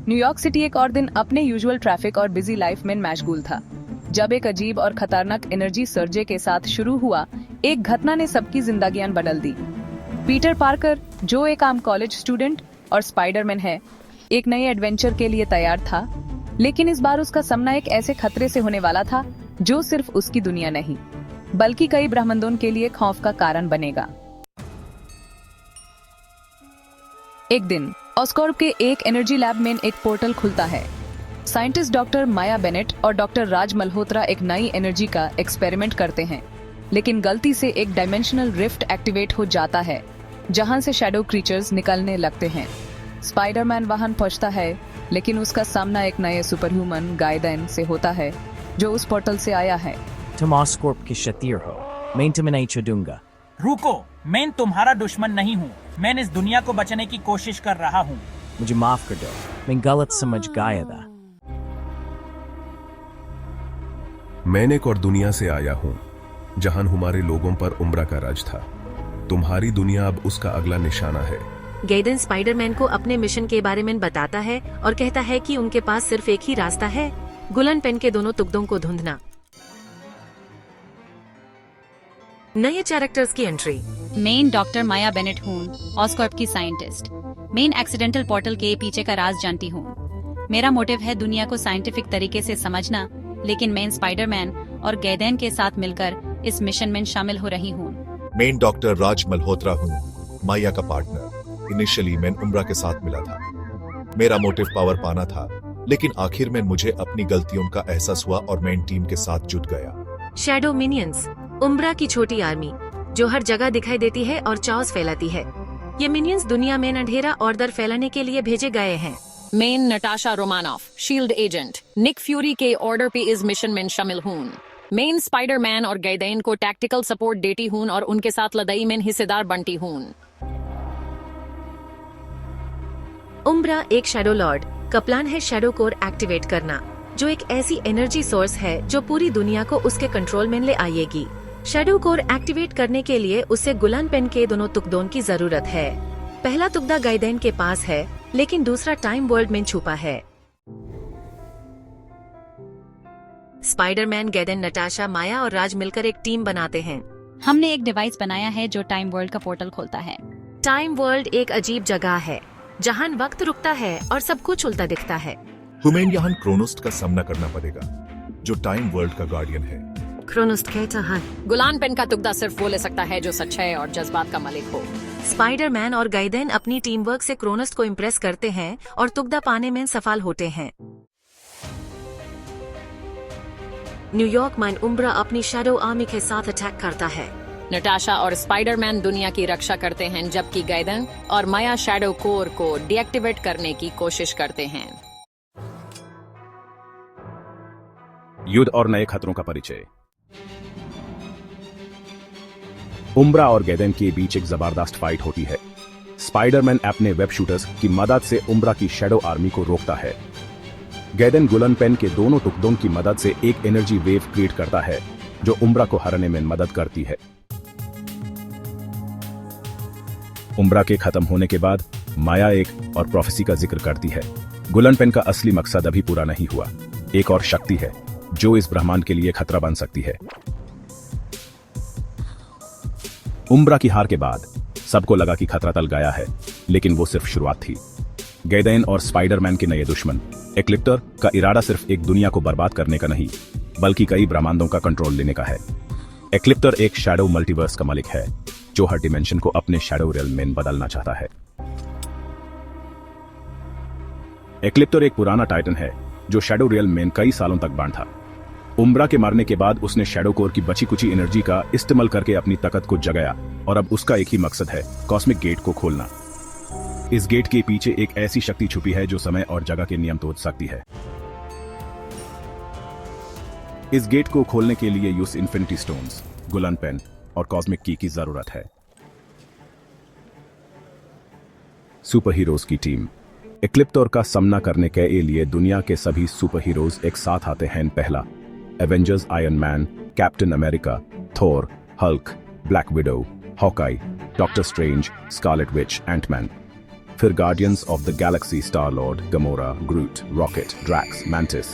New York city एक और दिन अपने यूजुअल ट्रैफिक और बिजी लाइफ में मशगूल था, जब एक अजीब और खतरनाक एनर्जी सर्जे के साथ शुरू हुआ एक घटना ने सबकी जिंदगियां बदल दी। पीटर पार्कर, जो एक आम कॉलेज स्टूडेंट और स्पाइडरमैन है, एक नए एडवेंचर के लिए तैयार था, लेकिन इस बार उसका सामना एक ऐसे खतरे से होने वाला था जो सिर्फ उसकी दुनिया नहीं, बल्कि कई ब्रह्मांडों के लिए खौफ का कारण बनेगा। एक दिन ऑस्कॉर्प के एक एनर्जी लैब में एक पोर्टल खुलता है। साइंटिस्ट डॉक्टर माया बेनेट और डॉक्टर राज मल्होत्रा एक नई एनर्जी का एक्सपेरिमेंट करते हैं, लेकिन गलती से एक डायमेंशनल रिफ्ट एक्टिवेट हो जाता है, जहां से शैडो क्रीचर्स निकलने लगते हैं। स्पाइडरमैन वहां पहुंचता है, लेकिन उसका सामना एक नए सुपरह्यूमन गाइडेन से होता है, जो उस पोर्टल से आया है। तुम ऑस्कॉर्प के शतीर हो, मैं तुम्हें नहीं छोड़ूंगा। रुको, मैं तुम्हारा दुश्मन नहीं हूँ। मैं इस दुनिया को बचाने की कोशिश कर रहा हूँ। मुझे माफ कर दो, मैं गलत समझ गया था। मैं एक और दुनिया से आया हूँ, जहां हमारे लोगों पर उम्रा का राज था। तुम्हारी दुनिया अब उसका अगला निशाना है। गैडेन स्पाइडरमैन को अपने मिशन के बारे में बताता है और कहता है कि उनके पास सिर्फ एक ही रास्ता है, गुलन पेन के दोनों टुकड़ों को ढूंढना। नए कैरेक्टर्स की एंट्री। मेन डॉक्टर माया बेनेट हूँ, ऑस्कॉर्प की साइंटिस्ट। मेन एक्सीडेंटल पोर्टल के पीछे का राज जानती हूँ। मेरा मोटिव है दुनिया को साइंटिफिक तरीके से समझना, लेकिन मैं स्पाइडरमैन और गैडेन के साथ मिलकर इस मिशन में शामिल हो रही हूँ। मेन डॉक्टर राज मल्होत्रा हूँ, माया का पार्टनर। इनिशियली मैं उम्रा के साथ मिला था। मेरा मोटिव पावर पाना था, लेकिन आखिर में मुझे अपनी गलतियों का एहसास हुआ और मैं टीम के साथ जुट गया। शैडो मिनियंस, उम्रा की छोटी आर्मी जो हर जगह दिखाई देती है और चाओस फैलाती है। ये मिनियंस दुनिया में अंधेरा और डर फैलाने के लिए भेजे गए हैं। मेन Natasha Romanoff, SHIELD agent, Nick Fury के ऑर्डर पे इस मिशन में शामिल हूँ। मेन स्पाइडरमैन और गैडेन को टैक्टिकल सपोर्ट देती हूँ और उनके साथ लड़ाई में हिस्सेदार बनती हूँ। उम्रा एक शैडो लॉर्ड का प्लान है शैडो कोर एक्टिवेट करना, जो एक ऐसी एनर्जी सोर्स है जो पूरी दुनिया को उसके कंट्रोल में ले आएगी। शैडो कोर एक्टिवेट करने के लिए उसे गुलन पेन के दोनों टुकड़ों की जरूरत है। पहला टुकड़ा गाइडेन के पास है, लेकिन दूसरा टाइम वर्ल्ड में छुपा है। स्पाइडरमैन, गैडेन, नटाशा, माया और राज मिलकर एक टीम बनाते हैं। हमने एक डिवाइस बनाया है जो टाइम वर्ल्ड का पोर्टल खोलता है। टाइम वर्ल्ड एक अजीब जगह है, जहां वक्त रुकता है और सब कुछ उल्टा दिखता है। तुम्हें यहाँ क्रोनोस्ट का सामना करना पड़ेगा, जो टाइम वर्ल्ड का गार्डियन है। क्रोनोस्ट कहता है, गुलान पेन का टुकड़ा सिर्फ वो ले सकता है जो सच्चाई और जज्बात का मालिक हो। स्पाइडरमैन और गाइडेन अपनी टीम वर्क से क्रोनोस्ट को इम्प्रेस करते हैं और टुकड़ा पाने में सफल होते हैं। न्यूयॉर्क में उम्रा अपनी शैडो आर्मी के साथ अटैक करता है। नटाशा और स्पाइडरमैन दुनिया की रक्षा करते हैं, जबकि गैडेन और माया शैडो कोर को डीएक्टिवेट करने की कोशिश करते हैं। युद्ध और नए खतरों का परिचय। उम्रा और गैडेन के बीच एक जबरदस्त फाइट होती है। स्पाइडरमैन अपने वेब शूटर्स की मदद से उम्रा की शैडो आर्मी को रोकता है। गैडेन गुलन पेन के दोनों टुकड़ों की मदद से एक एनर्जी वेव क्रिएट करता है, जो उम्रा को हराने में मदद करती है। उम्रा के खत्म होने के बाद माया एक और प्रोफेसी का जिक्र करती है। गुलन पेन का असली मकसद अभी पूरा नहीं हुआ। एक और शक्ति है जो इस ब्रह्मांड के लिए खतरा बन सकती है। उम्रा की हार के बाद सबको लगा कि खतरा टल गया है, लेकिन वो सिर्फ शुरुआत थी। गैडेन और स्पाइडरमैन के नए दुश्मन एक्लिप्टर का इरादा सिर्फ एक दुनिया को बर्बाद करने का नहीं, बल्कि कई ब्रह्मांडों का कंट्रोल लेने का है। एक्लिप्टर एक शैडो मल्टीवर्स का मालिक है, जो हर डिमेंशन को अपने शैडो रियल में बदलना चाहता है। एक्लिप्टर एक पुराना टाइटन है जो शैडो रियल में कई सालों तक बांध था। उम्रा के मारने के बाद उसने शैडो कोर की बची कुची एनर्जी का इस्तेमाल करके अपनी ताकत को जगाया, और अब उसका एक ही मकसद है, कॉस्मिक गेट को खोलना। इस गेट के पीछे एक ऐसी शक्ति छुपी है जो समय और जगह के नियम तोड़ सकती है। इस गेट को खोलने के लिए यूज इन्फिनिटी स्टोन्स, गुलन पेन और कॉस्मिक की जरूरत है। सुपर हीरोज की टीम। एक्लिप्टर का सामना करने के लिए दुनिया के सभी सुपर हीरोज एक साथ आते हैं। पहला Avengers, Iron Man, Captain America, Thor, Hulk, Black Widow, Hawkeye, Doctor Strange, Scarlet Witch, Antman. फिर Guardians of the Galaxy Star Lord, Gamora, Groot, Rocket, Drax, Mantis,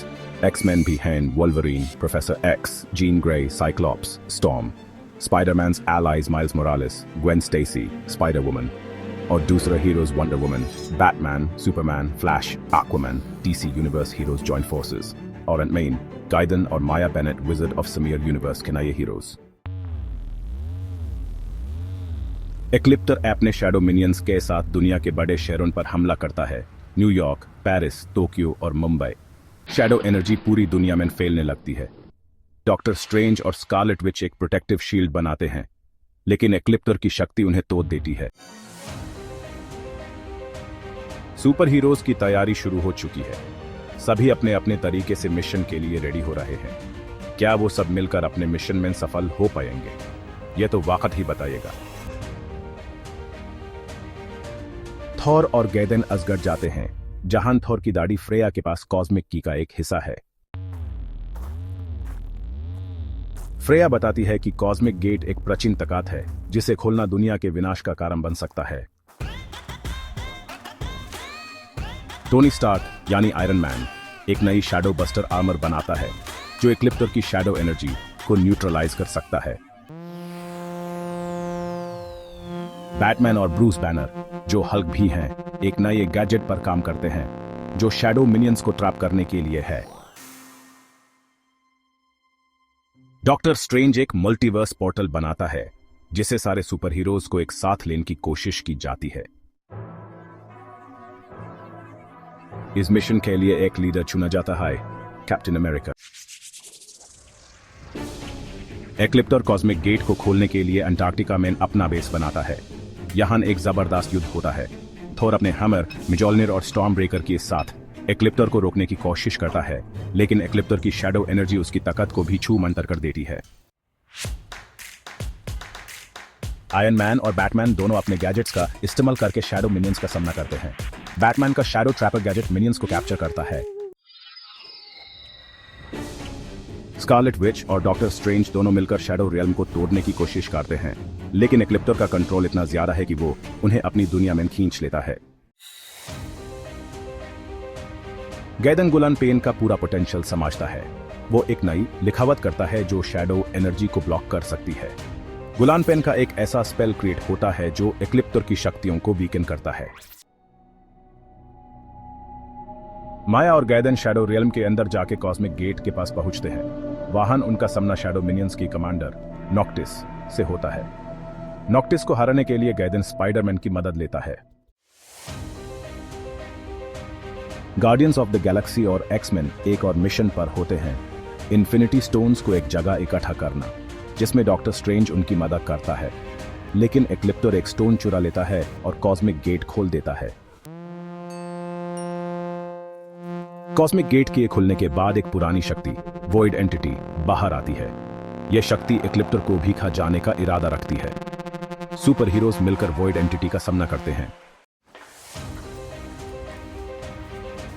X men भी हैं, Wolverine, Professor X, Jean Grey, Cyclops, Storm, Spiderman's allies Miles Morales, Gwen Stacy, Spider Woman और दूसरे heroes Wonder Woman, Batman, Superman, Flash, Aquaman, DC universe heroes joint forces और Antman, गाइडन और Maya Bennett wizard of Sameer universe के नए heroes. एक्लिप्टर अपने shadow minions के साथ दुनिया के बड़े शहरों पर हमला करता है, न्यूयॉर्क, पेरिस, टोक्यो और मुंबई। शैडो एनर्जी पूरी दुनिया में फैलने लगती है। डॉक्टर स्ट्रेंज और स्कारलेट विच एक प्रोटेक्टिव शील्ड बनाते हैं, लेकिन एक्लिप्टर की शक्ति उन्हें तोड़ देती है। सुपर हीरोज की तैयारी शुरू हो चुकी है। सभी अपने अपने तरीके से मिशन के लिए रेडी हो रहे हैं। क्या वो सब मिलकर अपने मिशन में सफल हो पाएंगे, यह तो वक्त ही बताएगा। थॉर और गैदेन असगर्ड जाते हैं, जहां थॉर की दाढ़ी फ्रेया के पास कॉस्मिक की का एक हिस्सा है। फ्रेया बताती है कि कॉस्मिक गेट एक प्राचीन ताकत है, जिसे खोलना दुनिया के विनाश का कारण बन सकता है। टोनी स्टार्क यानी आयरन मैन एक नई शैडो बस्टर आर्मर बनाता है, जो एक्लिप्टर की शैडो एनर्जी को न्यूट्रलाइज कर सकता है। बैटमैन और ब्रूस बैनर, जो हल्क भी हैं, एक नए गैजेट पर काम करते हैं, जो शैडो मिनियंस को ट्रैप करने के लिए है। डॉक्टर स्ट्रेंज एक मल्टीवर्स पोर्टल बनाता है, जिसे सारे सुपर हीरोज को एक साथ लेने की कोशिश की जाती है। इस मिशन के लिए एक लीडर चुना जाता है, कैप्टन अमेरिका। एक्लिप्टर कॉस्मिक गेट को खोलने के लिए अंटार्कटिका में अपना बेस बनाता है। यहां एक जबरदस्त युद्ध होता है। थोर अपने हैमर, मिजोल्निर और स्टॉर्म ब्रेकर के साथ एक्लिप्टर को रोकने की कोशिश करता है, लेकिन एक्लिप्टर की शैडो एनर्जी उसकी ताकत को भी छू मंतर कर देती है। आयरन मैन और बैटमैन दोनों अपने गैजेट्स का इस्तेमाल करके शैडो मिनियंस का सामना करते हैं। बैटमैन का शैडो ट्रैपर गैजेट मिनियंस को कैप्चर करता है। स्कारलेट विच और डॉक्टर स्ट्रेंज दोनों मिलकर शैडो रियल्म को तोड़ने की कोशिश करते हैं, लेकिन एक्लिप्टर का कंट्रोल इतना ज्यादा है कि वो उन्हें अपनी दुनिया में खींच लेता है। गैदन गुलान पेन का पूरा पोटेंशियल समझता है। वो एक नई लिखावट करता है जो शैडो एनर्जी को ब्लॉक कर सकती है। गुलान पेन का एक ऐसा स्पेल क्रिएट होता है जो एक्लिप्टर की शक्तियों को वीकन करता है। माया और गैदन शैडो रियल्म के अंदर जाके कॉस्मिक गेट के पास पहुंचते हैं। वहां उनका सामना शैडो मिनियंस की कमांडर नॉक्टिस से होता है। नॉक्टिस को हराने के लिए गैदन स्पाइडरमैन की मदद लेता है। गार्डियंस ऑफ द गैलेक्सी और एक्समैन एक और मिशन पर होते हैं, इन्फिनिटी स्टोन्स को एक जगह इकट्ठा करना, जिसमें डॉक्टर स्ट्रेंज उनकी मदद करता है, लेकिन एक्लिप्टर एक स्टोन चुरा लेता है और कॉस्मिक गेट खोल देता है। कॉस्मिक गेट के खुलने के बाद एक पुरानी शक्ति, वॉइड एंटिटी, बाहर आती है। यह शक्ति एक्लिप्टर को भी खा जाने का इरादा रखती है। सुपर हीरोज मिलकर वॉइड एंटिटी का सामना करते हैं।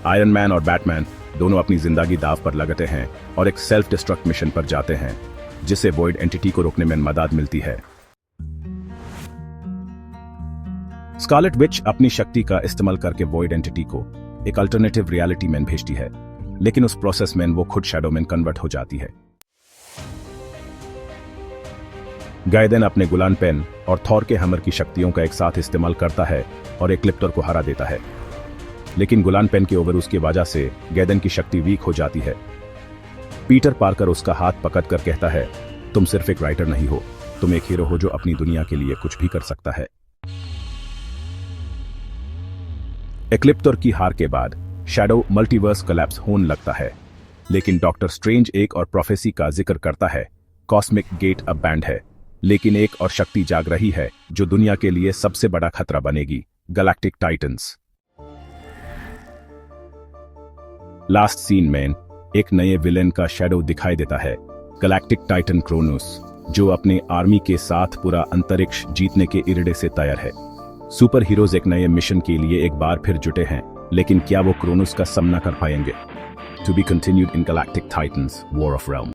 आयरन मैन और बैटमैन दोनों अपनी जिंदगी दांव पर लगाते हैं और एक सेल्फ डिस्ट्रक्ट मिशन पर जाते हैं, जिससे वॉइड एंटिटी को रोकने में मदद मिलती है। स्कारलेट विच अपनी शक्ति का इस्तेमाल करके वॉइड एंटिटी को एक अल्टरनेटिव रियलिटी में भेजती है, लेकिन उस प्रोसेस में वो खुद शैडो में कन्वर्ट हो जाती है। गाइडेन अपने गुलान पेन और थॉर के हैमर की शक्तियों का एक साथ इस्तेमाल करता है और एक्लिप्टर को हरा देता है, लेकिन गुलान पेन के ओवरयूज की वजह से गाइडेन की शक्ति वीक हो जाती है। पीटर पार्कर उसका हाथ पकड़कर कहता है, तुम सिर्फ एक राइटर नहीं हो, तुम एक हीरो हो जो अपनी दुनिया के लिए कुछ भी कर सकता है। एक्लिप्टर की हार के बाद शैडो मल्टीवर्स कोलैप्स होने लगता है, लेकिन डॉक्टर स्ट्रेंज एक और प्रोफेसी का जिक्र करता है। कॉस्मिक गेट अब बैंड है, लेकिन एक और शक्ति जाग रही है जो दुनिया के लिए सबसे बड़ा खतरा बनेगी, गैलेक्टिक टाइटन्स। लास्ट सीन में एक नए विलेन का शैडो दिखाई देता है, गैलेक्टिक टाइटन क्रोनोस, जो अपने आर्मी के साथ पूरा अंतरिक्ष जीतने के इरादे से तैयार है। सुपर हीरोज एक नए मिशन के लिए एक बार फिर जुटे हैं, लेकिन क्या वो क्रोनोस का सामना कर पाएंगे? To be continued in galactic titans war of realm.